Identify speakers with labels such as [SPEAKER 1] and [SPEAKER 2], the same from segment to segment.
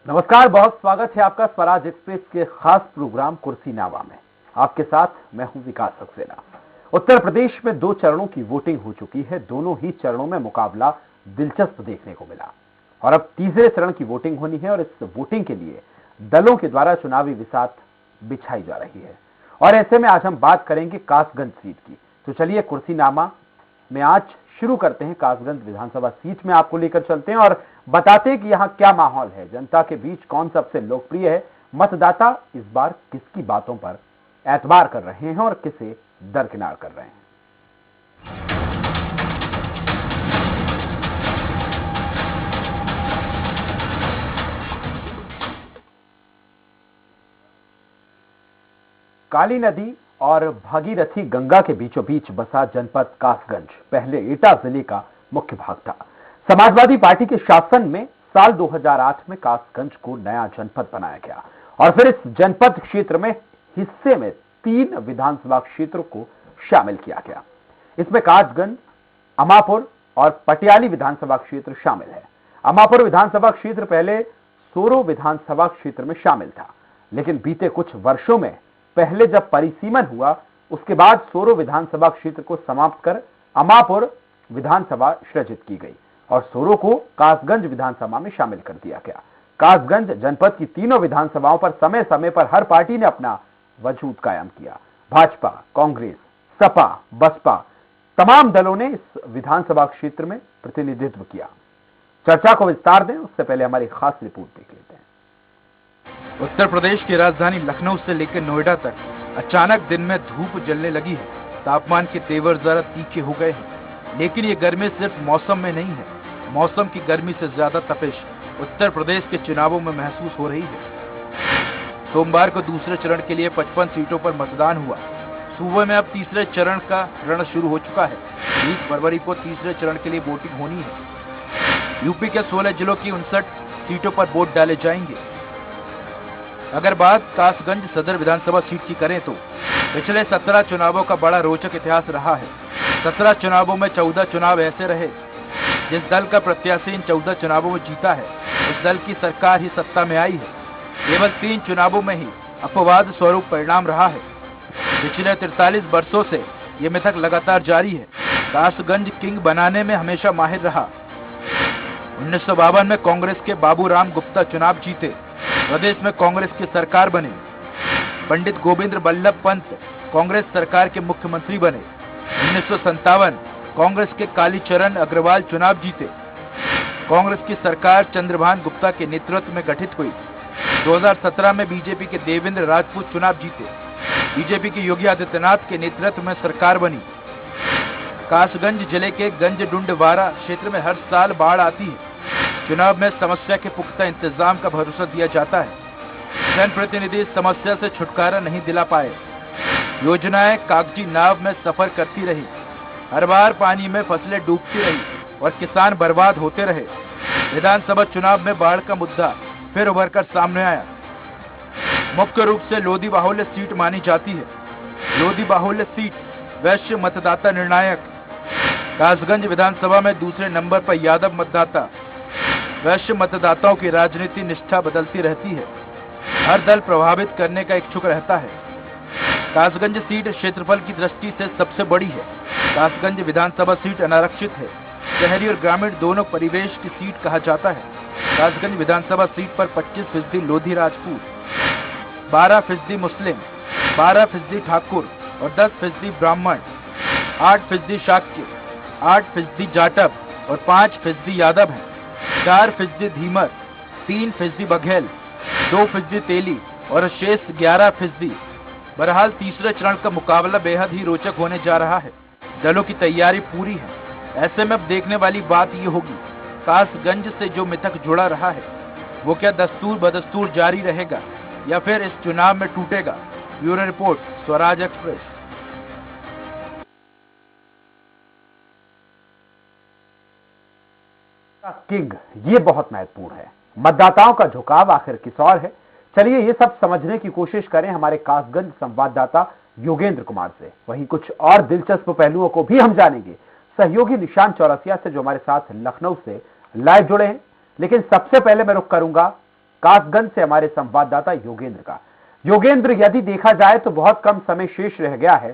[SPEAKER 1] नमस्कार, बहुत स्वागत है आपका स्वराज एक्सप्रेस के खास प्रोग्राम कुर्सीनामा में। आपके साथ मैं हूं विकास सक्सेना। उत्तर प्रदेश में 2 चरणों की वोटिंग हो चुकी है। दोनों ही चरणों में मुकाबला दिलचस्प देखने को मिला और अब तीसरे चरण की वोटिंग होनी है और इस वोटिंग के लिए दलों के द्वारा चुनावी बिसात बिछाई जा रही है। और ऐसे में आज हम बात करेंगे कासगंज सीट की। तो चलिए कुर्सीनामा में आज शुरू करते हैं। कासगंज विधानसभा सीट में आपको लेकर चलते हैं और बताते हैं कि यहां क्या माहौल है, जनता के बीच कौन सबसे लोकप्रिय है, मतदाता इस बार किसकी बातों पर एतबार कर रहे हैं और किसे दरकिनार कर रहे हैं। काली नदी और भागीरथी गंगा के बीचों बीच बसा जनपद कासगंज पहले एटा जिले का मुख्य भाग था। समाजवादी पार्टी के शासन में साल 2008 में कासगंज को नया जनपद बनाया गया और फिर इस जनपद क्षेत्र में हिस्से में 3 विधानसभा क्षेत्रों को शामिल किया गया। इसमें कासगंज, अमापुर और पटियाली विधानसभा क्षेत्र शामिल है। अमापुर विधानसभा क्षेत्र पहले सोरो विधानसभा क्षेत्र में शामिल था, लेकिन बीते कुछ वर्षों में पहले जब परिसीमन हुआ उसके बाद सोरो विधानसभा क्षेत्र को समाप्त कर अमापुर विधानसभा सृजित की गई और सोरो को कासगंज विधानसभा में शामिल कर दिया गया। कासगंज जनपद की तीनों विधानसभाओं पर समय समय पर हर पार्टी ने अपना वजूद कायम किया। भाजपा, कांग्रेस, सपा, बसपा तमाम दलों ने इस विधानसभा क्षेत्र में प्रतिनिधित्व किया। चर्चा को विस्तार दें उससे पहले हमारी खास रिपोर्ट देख लेते हैं।
[SPEAKER 2] उत्तर प्रदेश की राजधानी लखनऊ से लेकर नोएडा तक अचानक दिन में धूप जलने लगी है। तापमान के तेवर जरा तीखे हो गए हैं, लेकिन ये गर्मी सिर्फ मौसम में नहीं है। मौसम की गर्मी से ज्यादा तपिश उत्तर प्रदेश के चुनावों में महसूस हो रही है। सोमवार को दूसरे चरण के लिए 55 सीटों पर मतदान हुआ। सूबे में अब तीसरे चरण का रण शुरू हो चुका है। 20 फरवरी को तीसरे चरण के लिए वोटिंग होनी है। यूपी के 16 जिलों की 59 सीटों पर वोट डाले जाएंगे। अगर बात कासगंज सदर विधानसभा सीट की करें तो पिछले 17 चुनावों का बड़ा रोचक इतिहास रहा है। 17 चुनावों में 14 चुनाव ऐसे रहे जिस दल का प्रत्याशी इन 14 चुनावों में जीता है उस दल की सरकार ही सत्ता में आई है। केवल 3 चुनावों में ही अपवाद स्वरूप परिणाम रहा है। पिछले 43 वर्षों से ये मिथक लगातार जारी है। कासगंज किंग बनाने में हमेशा माहिर रहा। 1952 में कांग्रेस के बाबूराम गुप्ता चुनाव जीते, प्रदेश में कांग्रेस की सरकार बनी। पंडित गोविंद बल्लभ पंत कांग्रेस सरकार के मुख्यमंत्री बने। 1957 कांग्रेस के कालीचरण अग्रवाल चुनाव जीते। कांग्रेस की सरकार चंद्रभान गुप्ता के नेतृत्व में गठित हुई। 2017 में बीजेपी के देवेंद्र राजपूत चुनाव जीते। बीजेपी के योगी आदित्यनाथ के नेतृत्व में सरकार बनी। कासगंज जिले के गंजडुंडवारा क्षेत्र में हर साल बाढ़ आती है। चुनाव में समस्या के पुख्ता इंतजाम का भरोसा दिया जाता है। जनप्रतिनिधि समस्या से छुटकारा नहीं दिला पाए। योजनाएं कागजी नाव में सफर करती रही। हर बार पानी में फसलें डूबती रही और किसान बर्बाद होते रहे। विधानसभा चुनाव में बाढ़ का मुद्दा फिर उभर कर सामने आया। मुख्य रूप से लोधी बाहुल्य सीट मानी जाती है। लोधी बाहुल्य सीट वैश्य मतदाता निर्णायक। कासगंज विधानसभा में दूसरे नंबर पर यादव मतदाता। वैश्य मतदाताओं की राजनीति निष्ठा बदलती रहती है। हर दल प्रभावित करने का इच्छुक रहता है। कासगंज सीट क्षेत्रफल की दृष्टि से सबसे बड़ी है। कासगंज विधानसभा सीट अनारक्षित है। शहरी और ग्रामीण दोनों परिवेश की सीट कहा जाता है। कासगंज विधानसभा सीट पर 25% लोधी राजपूत, 12% मुस्लिम, 12% ठाकुर और 10% ब्राह्मण, 8% शाक्य, 8% जाटव और 5% यादव है। 4% धीमर, 3% बघेल, 2% तेली और शेष 11%। बहरहाल तीसरे चरण का मुकाबला बेहद ही रोचक होने जा रहा है। दलों की तैयारी पूरी है। ऐसे में अब देखने वाली बात ये होगी, कासगंज से जो मिथक जुड़ा रहा है वो क्या दस्तूर बदस्तूर जारी रहेगा या फिर इस चुनाव में टूटेगा। Bureau report, Swaraj express.
[SPEAKER 1] King ये बहुत महत्वपूर्ण है। मतदाताओं का झुकाव आखिर किस ओर है, चलिए ये सब समझने की कोशिश करें हमारे कासगंज संवाददाता योगेंद्र कुमार से। वहीं कुछ और दिलचस्प पहलुओं को भी हम जानेंगे सहयोगी निशान चौरसिया से, जो हमारे साथ लखनऊ से लाइव जुड़े हैं। लेकिन सबसे पहले मैं रुख करूंगा कासगंज से हमारे संवाददाता योगेंद्र का। योगेंद्र, यदि देखा जाए तो बहुत कम समय शेष रह गया है,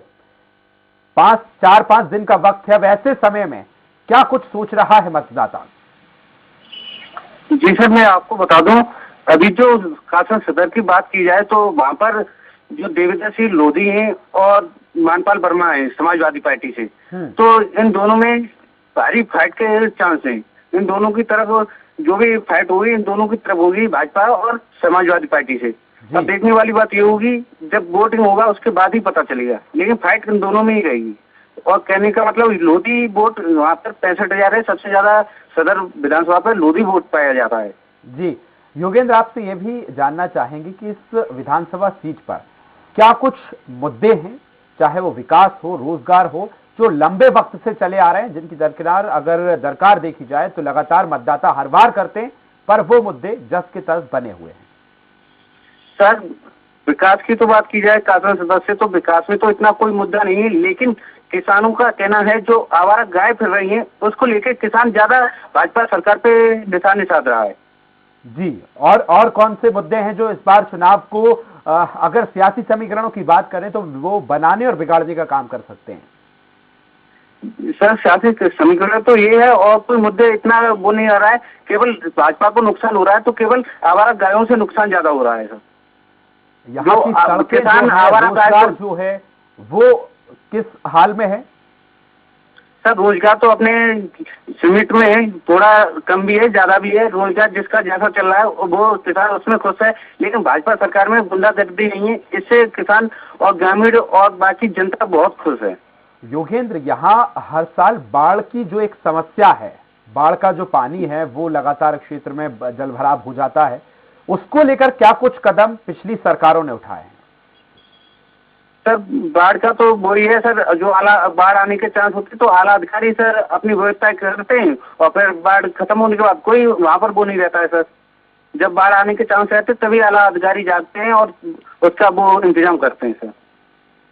[SPEAKER 1] 4-5 दिन का वक्त है। वैसे समय में क्या कुछ सोच रहा है मतदाता?
[SPEAKER 3] जी सर, मैं आपको बता दूं, अभी जो कासगंज सदर की बात की जाए तो वहां पर जो देवेंद्र सिंह लोधी हैं और मानपाल वर्मा है समाजवादी पार्टी से, तो इन दोनों में भारी फाइट के चांस हैं। इन दोनों की तरफ जो भी फाइट होगी, इन दोनों की तरफ होगी भाजपा और समाजवादी पार्टी से। अब देखने वाली बात ये होगी, जब वोटिंग होगा उसके बाद ही पता चलेगा, लेकिन फाइट इन दोनों में ही रहेगी। और कहने का मतलब लोधी वोट वहाँ पर 65,000 है, सबसे ज्यादा सदर विधानसभा पर लोधी वोट पाया जाता है।
[SPEAKER 1] जी योगेंद्र, आपसे ये भी जानना चाहेंगे कि इस विधानसभा सीट पर क्या कुछ मुद्दे हैं, चाहे वो विकास हो, रोजगार हो, जो लंबे वक्त से चले आ रहे हैं, जिनकी दरकार देखी जाए तो लगातार मतदाता हर बार करते हैं, पर वो मुद्दे जस के तस बने हुए हैं?
[SPEAKER 3] सर, विकास की तो बात की जाए कासगंज सदर से, तो विकास में तो इतना कोई मुद्दा नहीं है, लेकिन किसानों का कहना है जो आवारा गाय फिर रही है उसको लेकर किसान ज्यादा भाजपा सरकार पे निशान साध रहा है।
[SPEAKER 1] जी, और कौन से मुद्दे हैं जो इस बार चुनाव को अगर सियासी समीकरणों की बात करें तो वो बनाने और बिगाड़ने का काम कर सकते हैं?
[SPEAKER 3] सर, सियासी समीकरण तो ये है, और कोई मुद्दे इतना वो नहीं आ रहा है। केवल भाजपा को नुकसान हो रहा है तो केवल आवारा गायों से नुकसान ज्यादा हो रहा है सर।
[SPEAKER 1] यहाँ की सड़कें जो है, रोजगार जो है वो किस हाल में है?
[SPEAKER 3] सर, रोजगार तो अपने सीमित में है, थोड़ा कम भी है, ज्यादा भी है। रोजगार जिसका जैसा चल रहा है वो किसान उसमें खुश है, लेकिन भाजपा सरकार में गुंडागर्दी नहीं है, इससे किसान और ग्रामीण और बाकी जनता बहुत खुश है।
[SPEAKER 1] योगेंद्र, यहाँ हर साल बाढ़ की जो एक समस्या है, बाढ़ का जो पानी है वो लगातार क्षेत्र में जलभराव हो जाता है, उसको लेकर क्या कुछ कदम पिछली सरकारों ने उठाए हैं?
[SPEAKER 3] सर, बाढ़ का तो वही है सर, जो बाढ़ आने के चांस होते तो आला अधिकारी सर अपनी व्यवस्था करते हैं, और फिर बाढ़ खत्म होने के बाद कोई वहां पर वो नहीं रहता है सर। जब बाढ़ आने के चांस रहते तभी आला अधिकारी जागते हैं और उसका वो इंतजाम करते हैं सर।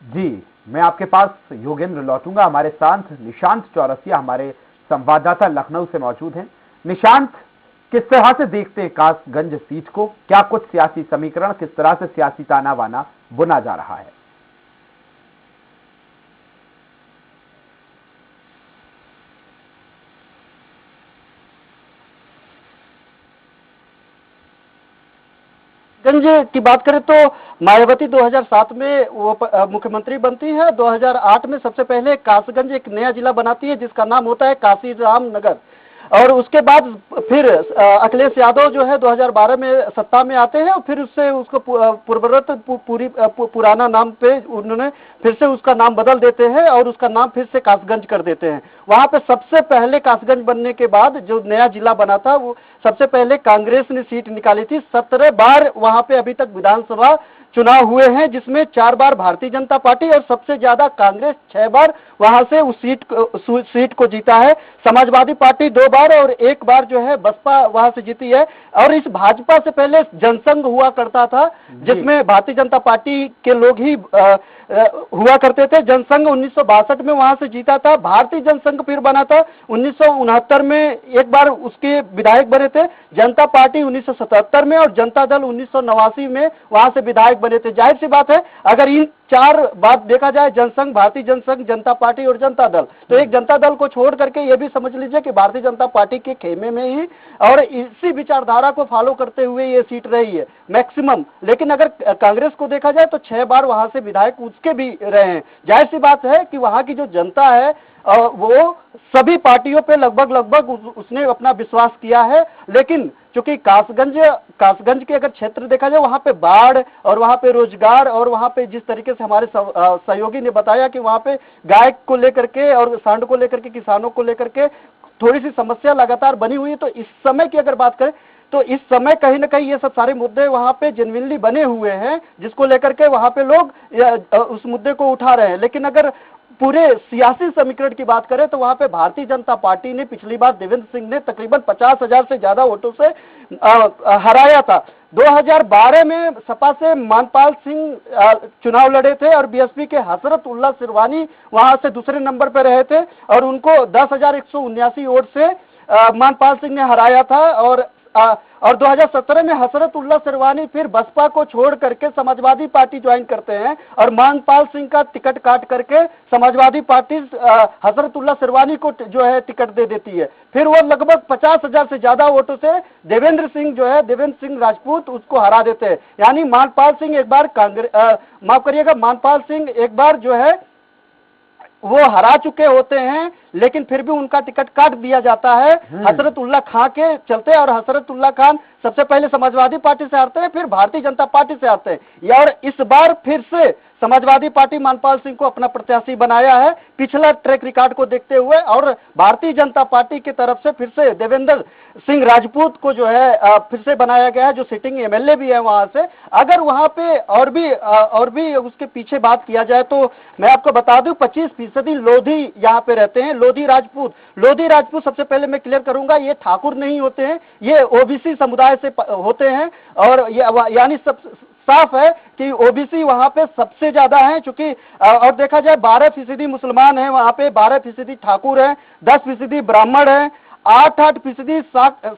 [SPEAKER 1] जी, मैं आपके पास योगेंद्र लौटूंगा। हमारे साथ निशांत चौरसिया हमारे संवाददाता लखनऊ से मौजूद हैं। निशांत, किस तरह से देखते हैं कासगंज सीट को? क्या कुछ सियासी समीकरण, किस तरह से सियासी ताना बाना बुना जा रहा है?
[SPEAKER 4] गंज की बात करें तो मायावती 2007 में वो मुख्यमंत्री बनती है। 2008 में सबसे पहले कासगंज एक नया जिला बनाती है जिसका नाम होता है काशीराम नगर, और उसके बाद फिर अखिलेश यादव जो है 2012 में सत्ता में आते हैं, और फिर उससे उसको पूर्ववत पुराना नाम पे उन्होंने फिर से उसका नाम बदल देते हैं और उसका नाम फिर से कासगंज कर देते हैं। वहां पे सबसे पहले कासगंज बनने के बाद जो नया जिला बना था वो सबसे पहले कांग्रेस ने सीट निकाली थी। 17 बार वहां पे अभी तक विधानसभा चुनाव हुए हैं, जिसमें 4 बार भारतीय जनता पार्टी और सबसे ज्यादा कांग्रेस 6 बार वहां से उस सीट को जीता है। समाजवादी पार्टी 2 बार और 1 बार जो है बसपा वहां से जीती है। और इस भाजपा से पहले जनसंघ हुआ करता था जिसमें भारतीय जनता पार्टी के लोग ही हुआ करते थे। जनसंघ 1962 में वहां से जीता था। भारतीय जनसंघ फिर बना था 1969 में, एक बार उसके विधायक बने थे। जनता पार्टी 1977 में और जनता दल 1989 में वहां से विधायक बने थे। जाहिर सी बात है, अगर इन 4 बात देखा जाए, जनसंघ, भारतीय जनसंघ, जनता पार्टी और जनता दल, तो एक जनता दल को छोड़ करके ये भी समझ लीजिए कि भारतीय जनता पार्टी के खेमे में ही और इसी विचारधारा को फॉलो करते हुए ये सीट रही है मैक्सिमम। लेकिन अगर कांग्रेस को देखा जाए तो 6 बार वहां से विधायक उसके भी रहे हैं। जाहिर सी बात है कि वहां की जो जनता है वो सभी पार्टियों पे लगभग उसने अपना विश्वास किया है। लेकिन चूंकि कासगंज के अगर क्षेत्र देखा जाए, वहां पे बाढ़ और वहां पे रोजगार और वहां पे जिस तरीके से हमारे सहयोगी ने बताया कि वहां पे गाय को लेकर के और सांड को लेकर के, किसानों को लेकर के थोड़ी सी समस्या लगातार बनी हुई है। तो इस समय की अगर बात करें तो इस समय कहीं ना कहीं ये सब सारे मुद्दे वहां पे जेन्युइनली बने हुए हैं, जिसको लेकर के वहां पे लोग उस मुद्दे को उठा रहे हैं। लेकिन अगर पूरे सियासी समीकरण की बात करें तो वहां पे भारतीय जनता पार्टी ने पिछली बार देवेंद्र सिंह ने तकरीबन 50,000 से ज्यादा वोटों से हराया था। 2012 में सपा से मानपाल सिंह चुनाव लड़े थे और बीएसपी के हसरत उल्ला सिरवानी वहां से दूसरे नंबर पर रहे थे और उनको 10,179 वोट से मानपाल सिंह ने हराया था। और और 2017 में हसरतुल्लाह सिरवानी फिर बसपा को छोड़ करके समाजवादी पार्टी ज्वाइन करते हैं और मानपाल सिंह का टिकट काट करके समाजवादी पार्टी हसरतुल्लाह सिरवानी को जो है टिकट दे देती है। फिर वो लगभग 50,000 से ज्यादा वोटों से देवेंद्र सिंह राजपूत उसको हरा देते हैं। यानी मानपाल सिंह एक बार माफ करिएगा, मानपाल सिंह एक बार जो है वो हरा चुके होते हैं, लेकिन फिर भी उनका टिकट काट दिया जाता है हसरतुल्लाह खां के चलते। और हसरतुल्लाह खान सबसे पहले समाजवादी पार्टी से हारते हैं, फिर भारतीय जनता पार्टी से हारते हैं। और इस बार फिर से समाजवादी पार्टी मानपाल सिंह को अपना प्रत्याशी बनाया है पिछला ट्रैक रिकॉर्ड को देखते हुए, और भारतीय जनता पार्टी की तरफ से फिर से देवेंद्र सिंह राजपूत को जो है फिर से बनाया गया है, जो सिटिंग एमएलए भी है वहां से। अगर वहां पे और भी उसके पीछे बात किया जाए तो मैं आपको बता दूं 25% लोधी यहाँ पे रहते हैं, लोधी राजपूत सबसे पहले मैं क्लियर करूंगा, ये ठाकुर नहीं होते हैं, ये ओबीसी समुदाय से होते हैं। और यानी सब साफ है कि ओबीसी वहां पे सबसे ज्यादा है, चूंकि और देखा जाए 12% मुसलमान हैं वहां पे, 12% ठाकुर हैं, 10% ब्राह्मण हैं, 8%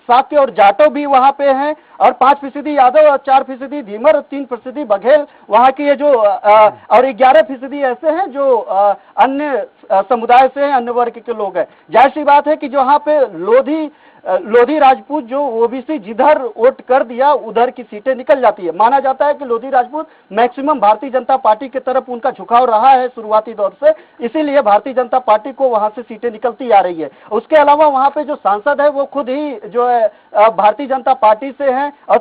[SPEAKER 4] शाक्य और जाटव भी वहां पे हैं, और 5% यादव और 4% धीमर और 3% बघेल वहां की ये जो और 11% ऐसे हैं जो अन्य समुदाय से हैं, अन्य वर्ग के लोग हैं। जाहिर सी बात है कि जो वहां पे लोधी राजपूत जो ओबीसी जिधर वोट कर दिया उधर की सीटें निकल जाती है। माना जाता है कि लोधी राजपूत मैक्सिमम भारतीय जनता पार्टी की तरफ उनका झुकाव रहा है शुरुआती दौर से, इसीलिए भारतीय जनता पार्टी को वहां से सीटें निकलती आ रही है। उसके अलावा वहां पे जो सांसद है वो खुद ही जो है भारतीय जनता पार्टी से हैं, और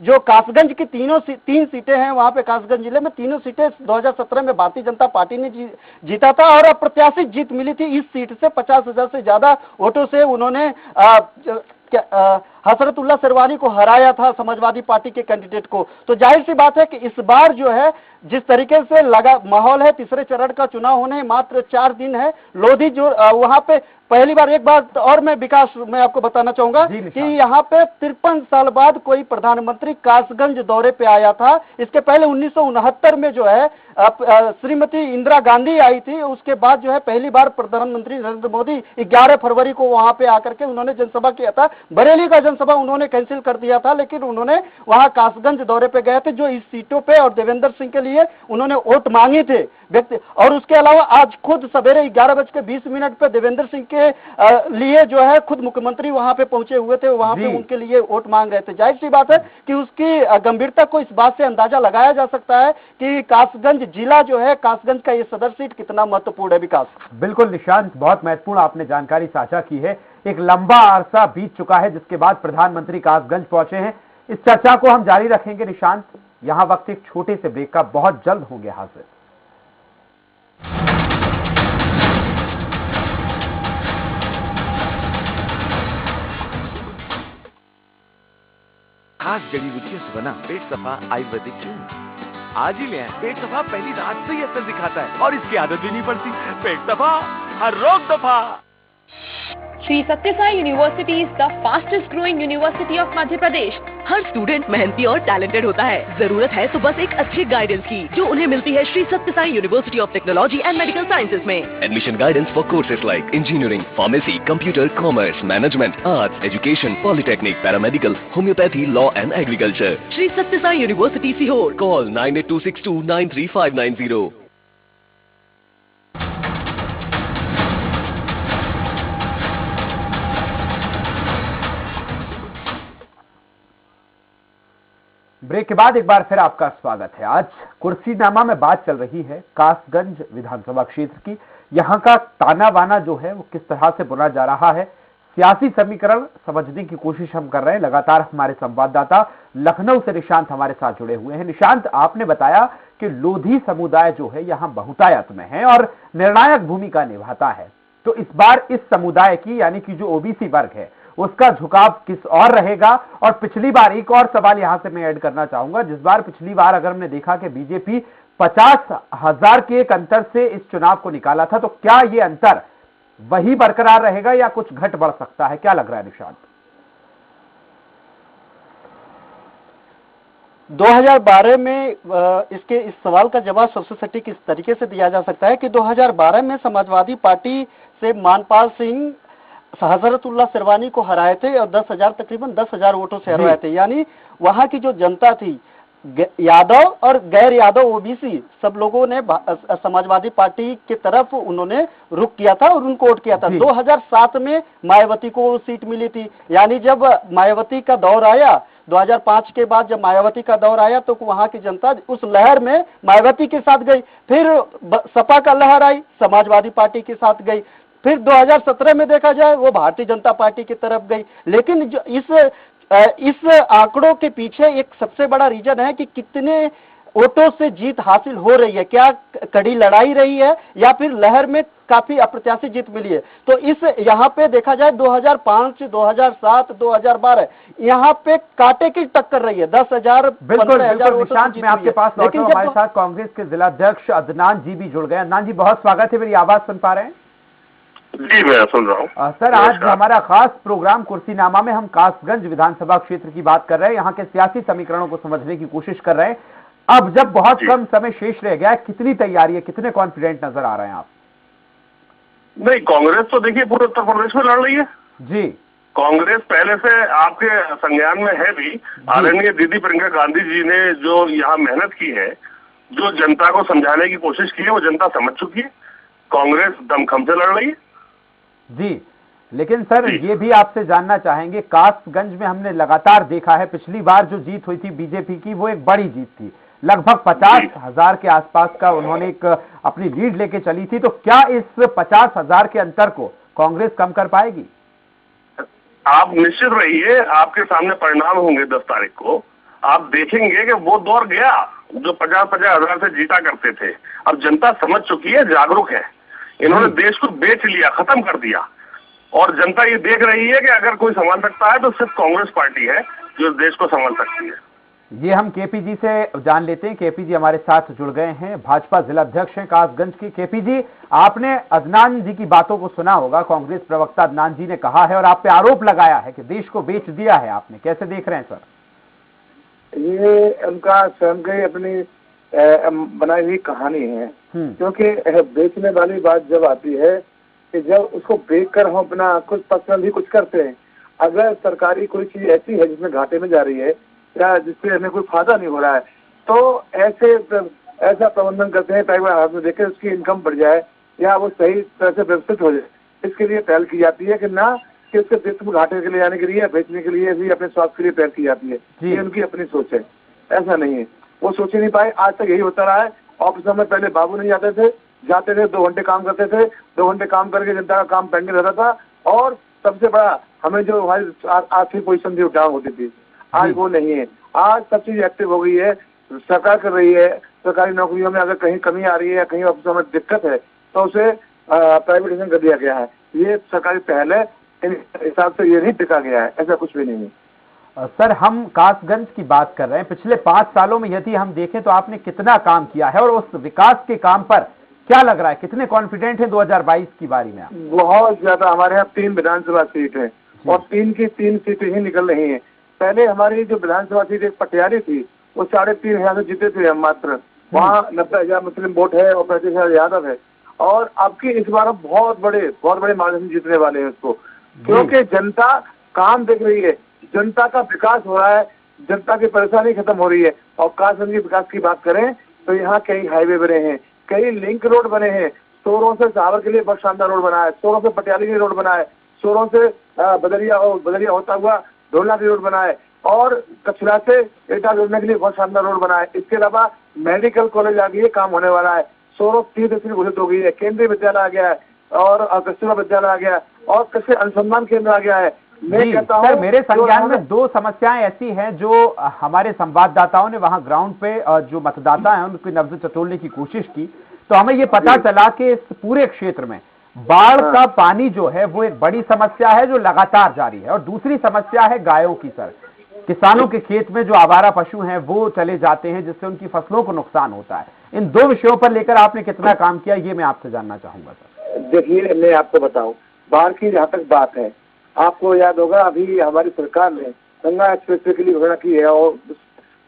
[SPEAKER 4] जो कासगंज की 3 सीटें हैं वहां पे, कासगंज जिले में 3 सीटें 2017 में भारतीय जनता पार्टी ने जीता था, और अप्रत्याशित जीत मिली थी इस सीट से। 50,000 से ज्यादा वोटों से उन्होंने हसरतुल्लाह सिरवानी को हराया था, समाजवादी पार्टी के कैंडिडेट को। तो जाहिर सी बात है कि इस बार जो है जिस तरीके से लगा माहौल है, तीसरे चरण का चुनाव होने मात्र 4 दिन है, लोधी जो वहां पे पहली बार, एक बात और मैं विकास मैं आपको बताना चाहूंगा कि यहाँ पे 53 साल बाद कोई प्रधानमंत्री कासगंज दौरे पे आया था। इसके पहले 1969 में जो है श्रीमती इंदिरा गांधी आई थी, उसके बाद जो है पहली बार प्रधानमंत्री नरेंद्र मोदी 11 फरवरी को वहां पे आकर के उन्होंने जनसभा किया था। बरेली का जनसभा उन्होंने कैंसिल कर दिया था, लेकिन उन्होंने वहां कासगंज दौरे पे गए थे, जो इस सीटों पे और देवेंद्र सिंह के लिए उन्होंने वोट मांगे थे व्यक्ति। और उसके अलावा आज खुद सवेरे 11:20 पे देवेंद्र सिंह के लिए जो है खुद मुख्यमंत्री वहां पे पहुंचे हुए थे, वहां पे उनके लिए वोट मांग रहे थे। जाहिर सी बात है कि उसकी गंभीरता को इस बात से अंदाजा लगाया जा सकता है कि कासगंज जिला जो है, कासगंज का ये सदर सीट कितना महत्वपूर्ण है। विकास
[SPEAKER 1] बिल्कुल निशांत, बहुत महत्वपूर्ण आपने जानकारी साझा की है। एक लंबा अरसा बीत चुका है जिसके बाद प्रधानमंत्री कासगंज पहुंचे हैं। इस चर्चा को हम जारी रखेंगे निशांत, यहां वक्त एक छोटे से ब्रेक का, बहुत जल्द होंगे हाजिर।
[SPEAKER 5] खास जड़ी बूटियों से बना पेट सफा आयुर्वेदिक चूर्ण आज ही ले आए। पेट सफा पहली रात से ही असर दिखाता है और इसकी आदत भी नहीं पड़ती। पेट सफा, हर रोग दफा।
[SPEAKER 6] Sri Sathya Sai University is the fastest growing university of Madhya Pradesh. Her student मेहनती और टैलेंटेड होता है। जरूरत है तो बस एक अच्छी गाइडेंस की, जो उन्हें मिलती है Shri Satya Sai university of technology and medical sciences में।
[SPEAKER 7] Admission guidance for courses like engineering, pharmacy, computer, commerce, management, arts, education, polytechnic, paramedical, homeopathy, law and agriculture.
[SPEAKER 6] Shri Satya Sai university Sehore.
[SPEAKER 7] Call 9826293590.
[SPEAKER 1] Break के बाद एक बार फिर आपका स्वागत है। आज कुर्सीनामा में बात चल रही है कासगंज विधानसभा क्षेत्र की। यहाँ का ताना बाना जो है वो किस तरह से बुना जा रहा है, सियासी समीकरण समझने की कोशिश हम कर रहे हैं। लगातार हमारे संवाददाता लखनऊ से निशांत हमारे साथ जुड़े हुए हैं। निशांत, आपने बताया कि लोधी समुदाय जो है यहाँ बहुतायत में है और निर्णायक भूमिका निभाता है, तो इस बार इस समुदाय की यानी कि जो ओबीसी वर्ग है उसका झुकाव किस और रहेगा? और पिछली बार एक और सवाल यहां से मैं ऐड करना चाहूंगा, जिस बार पिछली बार अगर हमने देखा कि बीजेपी 50,000 के एक अंतर से इस चुनाव को निकाला था, तो क्या ये अंतर वही बरकरार रहेगा या कुछ घट बढ़ सकता है? क्या लग रहा है निशांत?
[SPEAKER 4] 2012 में इस सवाल का जवाब सबसे सटीक इस तरीके से दिया जा सकता है कि 2012 में समाजवादी पार्टी से मानपाल सिंह हजरतुल्लाह सिरवानी को हराए थे और 10,000 तकरीबन 10,000 वोटों से हराए थे। यानी वहाँ की जो जनता थी, यादव और गैर यादव ओबीसी सब लोगों ने समाजवादी पार्टी की तरफ उन्होंने रुख किया था और उनको वोट किया था। 2007 में मायावती को सीट मिली थी। यानी जब मायावती का दौर आया, 2005 के बाद जब मायावती का दौर आया तो वहां की जनता उस लहर में मायावती के साथ गई। फिर सपा का लहर आई, समाजवादी पार्टी के साथ गई। फिर 2017 में देखा जाए वो भारतीय जनता पार्टी की तरफ गई। लेकिन जो इस आंकड़ों के पीछे एक सबसे बड़ा रीजन है कि कितने वोटों से जीत हासिल हो रही है, क्या कड़ी लड़ाई रही है या फिर लहर में काफी अप्रत्याशित जीत मिली है। तो इस यहाँ पे देखा जाए 2005, 2007, 2012 यहाँ पे कांटे की टक्कर रही है। 10,000
[SPEAKER 1] बिल्कुल निशांत, मैं आपके पास लौटा हूं। हमारे साथ कांग्रेस के जिला अध्यक्ष अदनान जी भी जुड़ गए। अदनान जी, बहुत स्वागत है। मेरी आवाज सुन पा रहे हैं?
[SPEAKER 8] जी, मैं सुन रहा हूँ।
[SPEAKER 1] सर, आज हमारा खास प्रोग्राम कुर्सीनामा में हम कासगंज विधानसभा क्षेत्र की बात कर रहे हैं, यहाँ के सियासी समीकरणों को समझने की कोशिश कर रहे हैं। अब जब बहुत कम समय शेष रह गया है, कितनी तैयारी है, कितने कॉन्फिडेंट नजर आ रहे हैं आप?
[SPEAKER 8] नहीं, कांग्रेस तो देखिए पूरे उत्तर प्रदेश में लड़ रही है
[SPEAKER 1] जी।
[SPEAKER 8] कांग्रेस पहले से आपके संज्ञान में है भी। आदरणीय दीदी प्रियंका गांधी जी ने जो यहाँ मेहनत की है, जो जनता को समझाने की कोशिश की है, वो जनता समझ चुकी है। कांग्रेस दमखम से लड़ रही है
[SPEAKER 1] जी। लेकिन सर, ये भी आपसे जानना चाहेंगे, कासगंज में हमने लगातार देखा है, पिछली बार जो जीत हुई थी बीजेपी की, वो एक बड़ी जीत थी। लगभग 50,000 के आसपास का उन्होंने एक अपनी लीड लेके चली थी। तो क्या इस 50,000 के अंतर को कांग्रेस कम कर पाएगी?
[SPEAKER 8] आप निश्चित रहिए, आपके सामने परिणाम होंगे 10 तारीख को। आप देखेंगे कि वो दौर गया जो 50,000 से जीता करते थे। अब जनता समझ चुकी है, जागरूक है। इन्होंने देश को बेच लिया, खत्म कर दिया। और जनता ये देख रही है कि अगर कोई संभाल सकता है तो सिर्फ कांग्रेस पार्टी है जो इस देश को संभाल सकती है।
[SPEAKER 1] ये हम केपी जी से जान लेते हैं। केपी जी हमारे साथ जुड़ गए हैं, भाजपा जिला अध्यक्ष हैं कासगंज की। केपी जी, आपने अदनान जी की बातों को सुना होगा। कांग्रेस प्रवक्ता अदनान जी ने कहा है और आप पे आरोप लगाया है कि देश को बेच दिया है आपने। कैसे देख रहे हैं सर?
[SPEAKER 9] ये उनका स्वयं की अपनी बनाई हुई कहानी है। क्योंकि बेचने वाली बात जब आती है कि जब उसको बेचकर हम अपना कुछ पर्सनल ही कुछ करते हैं। अगर सरकारी कोई चीज ऐसी है जिसमें घाटे में जा रही है या जिससे हमें कोई फायदा नहीं हो रहा है, तो ऐसा प्रबंधन करते हैं ताकि हाथ में देखे उसकी इनकम बढ़ जाए या वो सही तरह से व्यवस्थित हो जाए। इसके लिए पहल की जाती है कि ना कि उसके देश में घाटे के ले जाने के लिए, बेचने के लिए भी, अपने स्वास्थ्य के लिए पहल की जाती है। ये उनकी अपनी सोच है, ऐसा नहीं है। वो सोच ही नहीं पाए, आज तक यही होता रहा है। ऑफिसों में पहले बाबू नहीं जाते थे, 2 घंटे काम करते थे, 2 घंटे काम करके जनता का काम पेंडिंग रहता था और सबसे बड़ा हमें जो हमारी आर्थिक पोजीशन थी डाउन होती थी। आज वो नहीं है। आज सब चीज एक्टिव हो गई है, सरकार कर रही है। सरकारी नौकरियों में अगर कहीं कमी आ रही है या कहीं ऑफिसों में दिक्कत है तो उसे प्राइवेटाइजेशन कर दिया गया है। ये सरकारी पहल है, इन हिसाब से ये नहीं टिका गया है, ऐसा कुछ भी नहीं है।
[SPEAKER 1] सर, हम कासगंज की बात कर रहे हैं। पिछले 5 सालों में यदि हम देखें तो आपने कितना काम किया है और उस विकास के काम पर क्या लग रहा है, कितने कॉन्फिडेंट हैं 2022 की बारी में?
[SPEAKER 9] बहुत ज्यादा। हमारे यहाँ 3 विधानसभा सीट है और 3 की 3 सीटें ही निकल रही हैं। पहले हमारी जो विधानसभा सीट एक पटियाली थी, वो 3,500 से जीते थे हम मात्र। वहाँ 90,000 मुस्लिम वोट है और 35,000 यादव है। और आपकी इस बार हम बहुत बड़े मार्जिन से जीतने वाले हैं उसको, क्योंकि जनता काम देख रही है, जनता का विकास हो रहा है, जनता की परेशानी खत्म हो रही है। और कासगंज के विकास की बात करें तो यहाँ कई हाईवे बने हैं, कई लिंक रोड बने हैं। सोरों से सावर के लिए बहुत शानदार रोड बना है, सोरों से पटियाली के लिए रोड बना है, सोरों से बदरिया होता हुआ ढोलना की रोड बना है और कचरा से एटा जोड़ने के लिए बहुत शानदार रोड बना है। इसके अलावा मेडिकल कॉलेज आ गई है, काम होने वाला है। सोरों 30 घोषित हो गई है, केंद्रीय विद्यालय आ गया है और कस्तूरबा विद्यालय आ गया है और कृषि अनुसंधान केंद्र आ गया है। मैं कहता हूं,
[SPEAKER 1] मेरे संज्ञान में 2 समस्याएं ऐसी हैं जो हमारे संवाददाताओं ने वहां ग्राउंड पे जो मतदाता हैं उनकी नब्ज टटोलने की कोशिश की, तो हमें ये पता चला कि इस पूरे क्षेत्र में बाढ़ का पानी जो है वो एक बड़ी समस्या है जो लगातार जारी है। और दूसरी समस्या है गायों की। सर, किसानों के खेत में जो आवारा पशु हैं वो चले जाते हैं जिससे उनकी फसलों को नुकसान होता है। इन 2 विषयों पर लेकर आपने कितना काम किया, ये मैं आपसे जानना चाहूंगा सर।
[SPEAKER 9] देखिए, मैं आपको बताऊं, बाढ़ की जहाँ तक बात है, आपको याद होगा अभी हमारी सरकार ने गंगा एक्सप्रेसवे के लिए घोषणा की है और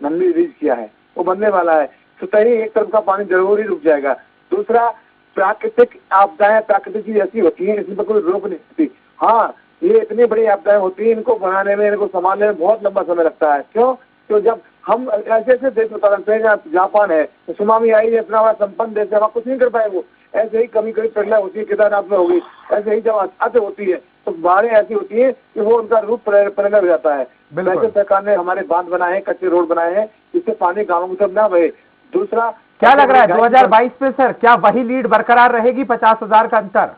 [SPEAKER 9] नंदी रिलीज किया है, वो बनने वाला है। तो एक तरफ का पानी जरूर ही रुक जाएगा। दूसरा, प्राकृतिक आपदाएं, प्राकृतिक चीज ऐसी होती है, इसमें कोई रोक नहीं होती। हाँ, ये इतनी बड़ी आपदाएं होती हैं, इनको बनाने में, इनको संभालने में बहुत लंबा समय लगता है। क्यों? तो जब हम ऐसे ऐसे देश उदाहरण से, जापान है, तो सुनामी आई, इतना बड़ा संपन्न देश है, वहाँ कुछ नहीं कर पाए वो। ऐसे ही कभी कभी प्रलय होती है, केदारनाथ में होगी, ऐसे ही जब आते होती है तो बाढ़ें ऐसी होती है कि वो उनका रूप परिणत हो जाता है। वैसे सरकार ने हमारे बांध बनाए हैं, कच्चे रोड बनाए हैं, जिससे पानी गाँवों की तरफ ना बहे। दूसरा,
[SPEAKER 1] क्या लग रहा है 2022 में सर, क्या वही लीड बरकरार रहेगी, 50,000 का अंतर?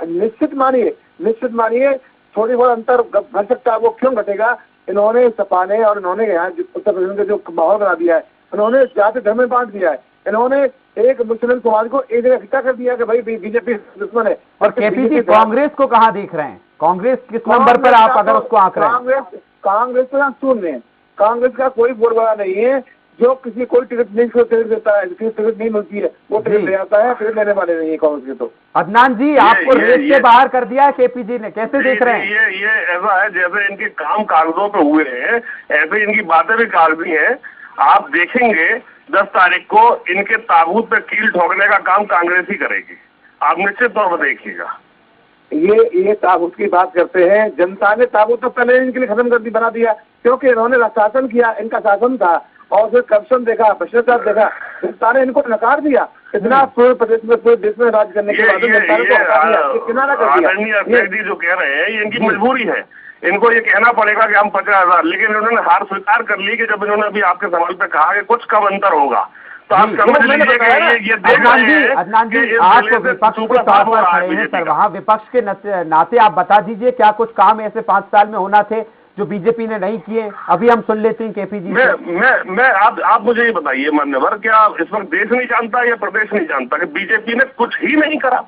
[SPEAKER 9] निश्चित मानिए थोड़ी बहुत अंतर घट सकता है। वो क्यों घटेगा? इन्होंने सपा ने और इन्होंने यहाँ उत्तर प्रदेश में जो माहौल बना दिया है, इन्होंने जाति धर्म में बांट दिया है। इन्होंने एक मुस्लिम समाज को एक जगह इकट्ठा कर दिया कि भाई बीजेपी दुश्मन है।
[SPEAKER 1] और केपी जी कांग्रेस को कहाँ देख रहे हैं? कांग्रेस किस नंबर पर आप अगर उसको आंक रहे हैं?
[SPEAKER 9] कांग्रेस तो शून्य है। कांग्रेस का कोई बोलबाला नहीं है। जो किसी कोई टिकट नहीं टिकट देता है, किसी टिकट नहीं मिलती है, वो टिकट ले आता है, टिकट लेने वाले नहीं है कांग्रेस के। तो
[SPEAKER 1] अदनान जी, आपको रेस से बाहर कर दिया है केपी जी ने, कैसे देख रहे हैं?
[SPEAKER 8] ये ऐसा है जैसे इनके काम कागजों पे हुए हैं, ऐसे इनकी बातें भी कागजी हैं। आप देखेंगे 10 तारीख को इनके ताबूत पे कील ठोकने का काम कांग्रेस ही करेगी, आप निश्चित तौर पर देखिएगा।
[SPEAKER 9] ये ताबूत की बात करते हैं, जनता ने ताबूत तो पहले इनके लिए खत्म कर दी, बना दिया, क्योंकि इन्होंने शासन किया, इनका शासन था, और फिर करप्शन देखा, भ्रष्टाचार देखा, जनता ने इनको नकार दिया। इतना पूरे प्रदेश में, पूरे देश में राज करने के बाद जनता ने किनारा कर दिया।
[SPEAKER 8] जी जो कह रहे हैं ये इनकी मजबूरी है, इनको ये कहना पड़ेगा कि हम 50,000, लेकिन इन्होंने हार स्वीकार कर ली कि जब इन्होंने अभी आपके सवाल पे कहा कि कुछ कम अंतर होगा, तो आप समझ लीजिए कि ये देख रहे हैं।
[SPEAKER 1] अदनान जी, आप तो विपक्ष के तौर पर खड़े हैं सर, वहाँ विपक्ष के नाते आप बता दीजिए क्या कुछ काम ऐसे 5 साल में होना थे जो बीजेपी ने नहीं किए? अभी हम सुन लेते हैं केपी जी।
[SPEAKER 8] मैं आप मुझे ये बताइए मान्यवर, क्या इस वक्त देश नहीं जानता या प्रदेश नहीं जानता कि बीजेपी ने कुछ ही नहीं करा?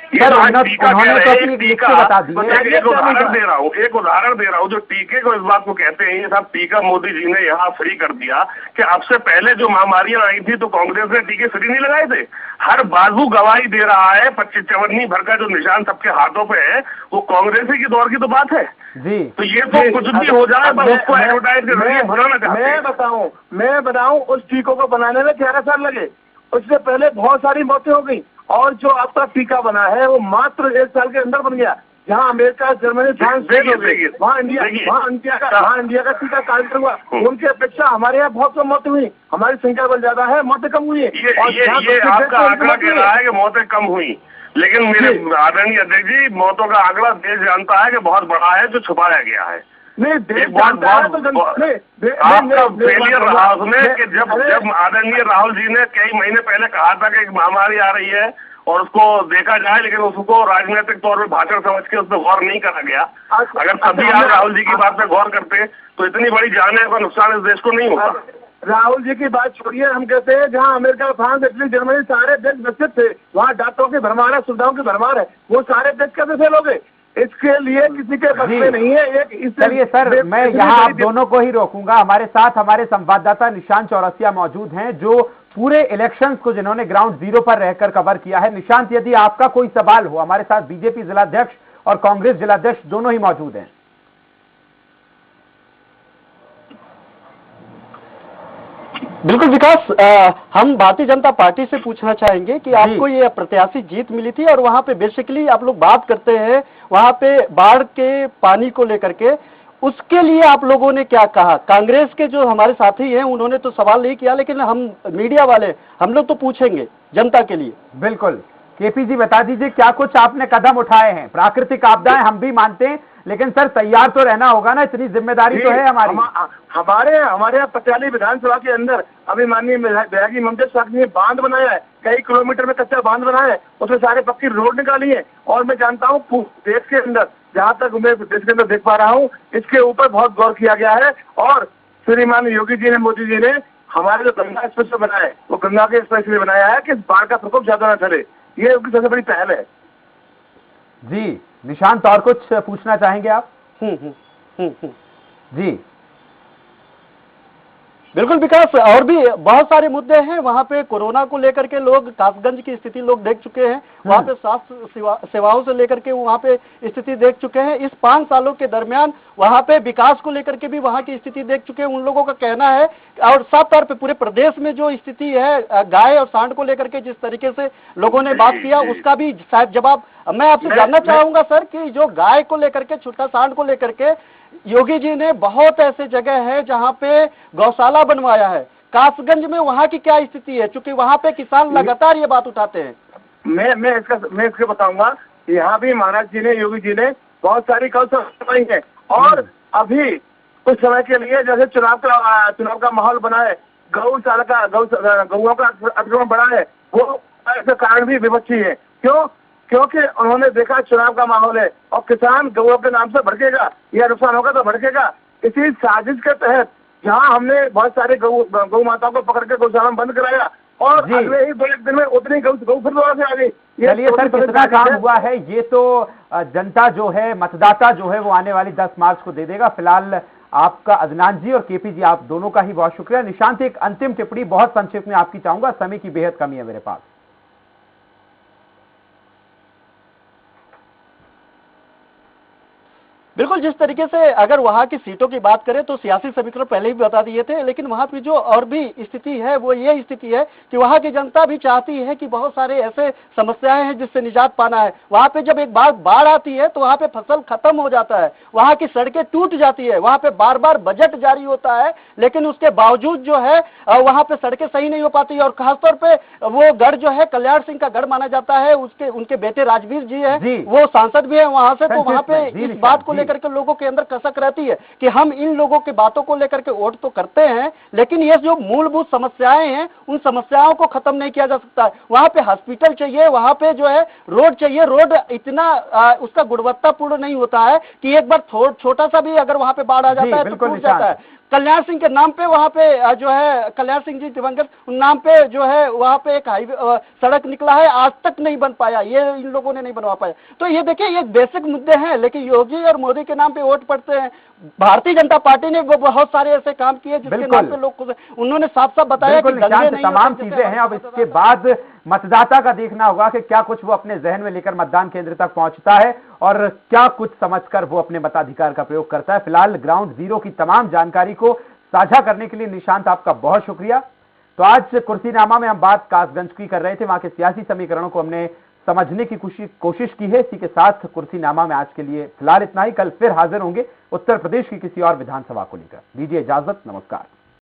[SPEAKER 1] सर उन्होंने तो अपनी टीका बता दी है।
[SPEAKER 8] एक उदाहरण दे रहा हूँ जो टीके को इस बात को कहते हैं, ये सब टीका मोदी जी ने यहाँ फ्री कर दिया कि अब से पहले जो महामारियां आई थी तो कांग्रेस ने टीके फ्री नहीं लगाए थे। हर बाजू गवाही दे रहा है, 25 चवन्नी भर का जो निशान सबके हाथों पे है वो कांग्रेस की दौर की तो बात है जी। तो ये तो कुछ भी हो जाए बस उसको एडवर्टाइज के जरिए भराना चाहते हैं।
[SPEAKER 9] मैं बताऊं उस टीकों को बनाने में 11 साल लगे, उससे पहले बहुत सारी मौतें हो गई, और जो आपका टीका बना है वो मात्र 1 साल के अंदर बन गया। जहां अमेरिका, जर्मनी, फ्रांस वहाँ इंडिया का टीका कार्यक्रम हुआ, उनकी अपेक्षा हमारे यहाँ बहुत कम मौतें हुई। हमारी संख्या बल ज्यादा है, मौतें कम हुई है।
[SPEAKER 8] ये आपका आंकड़ा कह रहा है कि मौतें कम हुई, लेकिन मेरे आदरणीय अध्यक्ष जी, मौतों का आंकड़ा देश जानता है कि बहुत बड़ा है जो छुपाया गया है।
[SPEAKER 9] नहीं,
[SPEAKER 8] आपका फेलियर रहा उसमें कि जब आदरणीय राहुल जी ने कई महीने पहले कहा था कि एक महामारी आ रही है और उसको देखा जाए, लेकिन उसको राजनीतिक तौर पर भाषण समझ के उस पर गौर नहीं करा गया। अगर तभी आप राहुल जी की बात पे गौर करते तो इतनी बड़ी जाने का नुकसान इस देश को नहीं होता।
[SPEAKER 9] राहुल जी की बात छोड़िए, हम कहते हैं जहाँ अमेरिका, फ्रांस, इटली, जर्मनी सारे देश विकसित थे, वहाँ डॉक्टरों की भरमार है, सुविधाओं की भरमार है, वो सारे देश कैसे फेल हो गए? इसके लिए किसी के बस में नहीं है।
[SPEAKER 1] चलिए सर, मैं यहाँ आप दोनों को ही रोकूंगा। हमारे साथ हमारे संवाददाता निशांत चौरसिया मौजूद हैं, जो पूरे इलेक्शंस को जिन्होंने ग्राउंड जीरो पर रहकर कवर किया है। निशांत, यदि आपका कोई सवाल हो, हमारे साथ बीजेपी जिलाध्यक्ष और कांग्रेस जिलाध्यक्ष दोनों ही मौजूद हैं।
[SPEAKER 4] बिल्कुल विकास, हम भारतीय जनता पार्टी से पूछना चाहेंगे कि आपको ये प्रत्याशी जीत मिली थी और वहाँ पे बेसिकली आप लोग बात करते हैं वहाँ पे बाढ़ के पानी को लेकर के, उसके लिए आप लोगों ने क्या कहा? कांग्रेस के जो हमारे साथी हैं उन्होंने तो सवाल नहीं किया, लेकिन हम मीडिया वाले हम लोग तो पूछेंगे जनता के लिए।
[SPEAKER 1] बिल्कुल, केपी जी बता दीजिए क्या कुछ आपने कदम उठाए हैं? प्राकृतिक आपदाएं हम भी मानते हैं, लेकिन सर तैयार तो रहना होगा ना, इतनी जिम्मेदारी तो है हमारी।
[SPEAKER 9] हमारे यहाँ पटियाली विधानसभा के अंदर अभी माननीय बैरागी ममता साहब ने बांध बनाया है, कई किलोमीटर में कच्चा बांध बनाया है, उसमें सारे पक्की रोड निकाली है। और मैं जानता हूँ देश के अंदर, जहाँ तक मैं देश के अंदर देख पा रहा हूँ, इसके ऊपर बहुत गौर किया गया है। और श्रीमान योगी जी ने, मोदी जी ने हमारे जो गंगा एक्सप्रेस बनाया है, वो गंगा के एक्सप्रेस लिए बनाया है कि बाढ़ का प्रकोप ज्यादा न चले। ये उनकी सबसे बड़ी पहल है
[SPEAKER 1] जी। निशांत, और कुछ पूछना चाहेंगे आप? जी
[SPEAKER 4] बिल्कुल विकास, और भी बहुत सारे मुद्दे हैं वहाँ पे। कोरोना को लेकर के लोग, कासगंज की स्थिति लोग देख चुके हैं, वहाँ पे स्वास्थ्य सेवाओं से लेकर के वहाँ पे स्थिति देख चुके हैं। इस 5 सालों के दरमियान वहाँ पे विकास को लेकर के भी वहाँ की स्थिति देख चुके हैं। उन लोगों का कहना है, और साफ तौर पे पूरे प्रदेश में जो स्थिति है गाय और सांड को लेकर के जिस तरीके से लोगों ने बात किया, उसका भी शायद जवाब मैं आपसे जानना चाहूंगा सर कि जो गाय को लेकर के, छोटा सांड को लेकर के योगी जी ने बहुत ऐसे जगह है जहाँ पे गौशाला बनवाया है, कासगंज में वहाँ की क्या स्थिति है? क्योंकि वहाँ पे किसान लगातार ये बात उठाते हैं।
[SPEAKER 9] मैं इसको बताऊंगा। यहाँ भी महाराज जी ने, योगी जी ने बहुत सारी गौशाला बनवाई है और अभी कुछ समय के लिए जैसे चुनाव का माहौल बना है, गौशाला का गौओं का अतिक्रमण बढ़ा है, वो ऐसे कारण भी विपक्षी है। क्यों? क्योंकि उन्होंने देखा चुनाव का माहौल है और किसान गौओं के नाम से भड़केगा या नुकसान होगा तो भड़केगा। इसी साजिश के तहत जहां हमने बहुत सारे गौ माताओं को पकड़ के गौशाला में बंद कराया और अगले ही 2 दिन में उतनी गौ फिर दोबारा से आ गई।
[SPEAKER 1] चलिए सर, कितना काम हुआ है ये तो जनता जो है, मतदाता जो है वो आने वाली 10 मार्च को दे देगा। फिलहाल आपका अदनान जी और केपी जी, आप दोनों का ही बहुत शुक्रिया। निशांत, एक अंतिम टिप्पणी बहुत संक्षिप्त में आपकी चाहूंगा, समय की बेहद कमी है मेरे पास।
[SPEAKER 4] बिल्कुल, जिस तरीके से अगर वहां की सीटों की बात करें तो सियासी समीकरण पहले ही बता दिए थे, लेकिन वहां की जो और भी स्थिति है वो ये स्थिति है कि वहां की जनता भी चाहती है कि बहुत सारे ऐसे समस्याएं हैं जिससे निजात पाना है। वहां पे जब एक बार बाढ़ आती है तो वहां पे फसल खत्म हो जाता है, वहां की सड़कें टूट जाती है, वहां पे बार बार बजट जारी होता है, लेकिन उसके बावजूद जो है वहां पे सड़कें सही नहीं हो पाती। और खासतौर पे वो गढ़ जो है कल्याण सिंह का गढ़ माना जाता है, उनके बेटे राजवीर जी है, वो सांसद भी है वहां से, तो वहां पे इस बात को लेकर के लोगों के अंदर कसक रहती है कि हम इन लोगों की बातों को लेकर के वोट तो करते हैं, लेकिन ये जो मूलभूत समस्याएं हैं उन समस्याओं को खत्म नहीं किया जा सकता। वहां पे हॉस्पिटल चाहिए, वहां पे जो है रोड चाहिए, रोड इतना उसका गुणवत्तापूर्ण नहीं होता है कि एक बार छोटा सा भी अगर वहां पे बाढ़ आ जाता है तो टूट जाता है। कल्याण सिंह के नाम पे वहां पे जो है, कल्याण सिंह जी दिवंगत, उन नाम पे जो है वहां पे एक हाईवे सड़क निकला है, आज तक नहीं बन पाया, ये इन लोगों ने नहीं बनवा पाया। तो ये देखिए, ये बेसिक मुद्दे हैं, लेकिन योगी और मोदी के नाम पे वोट पड़ते हैं। भारतीय जनता पार्टी ने वो बहुत सारे ऐसे काम किए जिसके नाम पे लोग, उन्होंने साफ साफ बताया कि दंगे नहीं,
[SPEAKER 1] तमाम चीजें हैं। अब इसके बाद मतदाता का देखना होगा कि क्या कुछ वो अपने जहन में लेकर मतदान केंद्र तक पहुंचता है और क्या कुछ समझकर वो अपने मताधिकार का प्रयोग करता है। फिलहाल ग्राउंड जीरो की तमाम जानकारी को साझा करने के लिए निशांत, आपका बहुत शुक्रिया। तो आज कुर्सीनामा में हम बात कासगंज की कर रहे थे, वहां के सियासी समीकरणों को हमने समझने की कोशिश की है। इसी के साथ कुर्सीनामा में आज के लिए फिलहाल इतना ही। कल फिर हाजिर होंगे उत्तर प्रदेश की किसी और विधानसभा को लेकर। दीजिए इजाजत, नमस्कार।